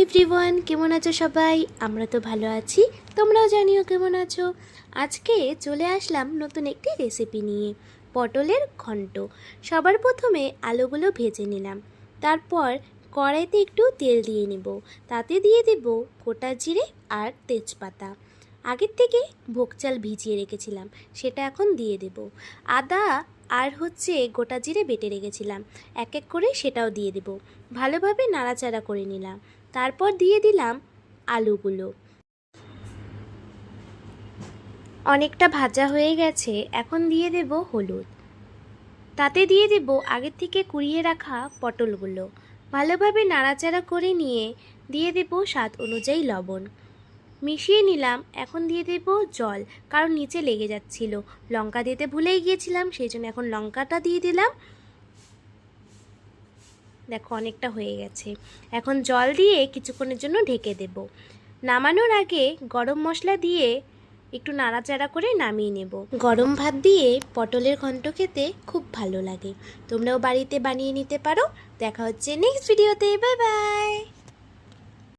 Everyone, কেমন আছো সবাই? আমরা তো ভালো আছি, তোমরাও জানিও কেমন আছো। আজকে চলে আসলাম নতুন একটি রেসিপি নিয়ে, পটলের ঘন্ট। সবার প্রথমে আলুগুলো ভেজে নিলাম, তারপর কড়াইতে একটু তেল দিয়ে নিব, তাতে দিয়ে দেব গোটা জিরে আর তেজপাতা। আগের থেকে ভোগ চাল ভিজিয়ে রেখেছিলাম, সেটা এখন দিয়ে দেব। আদা আর গোটা জিরে বেটে রেখেছিলাম, এক এক করে সেটাও দিয়ে দেব। ভালোভাবে নাড়াচাড়া করে নিলাম, তারপর দিয়ে দিলাম আলুগুলো। অনেকটা ভাজা হয়ে গেছে, এখন দিয়ে দেব হলুদ, তাতে দিয়ে দেব আগের থেকে কুড়িয়ে রাখা পটলগুলো। ভালোভাবে নাড়াচাড়া করে নিয়ে দিয়ে দেব স্বাদ অনুযায়ী লবণ, মিশিয়ে নিলাম। এখন দিয়ে দেব জল, কারণ নিচে লেগে যাচ্ছিল। লঙ্কা দিতে ভুলেই গিয়েছিলাম, সেই জন্য এখন লঙ্কাটা দিয়ে দিলাম। দেখো অনেকটা হয়ে গেছে, এখন জল দিয়ে কিছুক্ষণের জন্য ঢেকে দেব। নামানোর আগে গরম মশলা দিয়ে একটু নাড়াচাড়া করে নামিয়ে নেব। গরম ভাত দিয়ে পটলের ঘন্ট খেতে খুব ভালো লাগে, তোমরাও বাড়িতে বানিয়ে নিতে পারো। দেখা হচ্ছে নেক্সট ভিডিওতে, বাই বাই।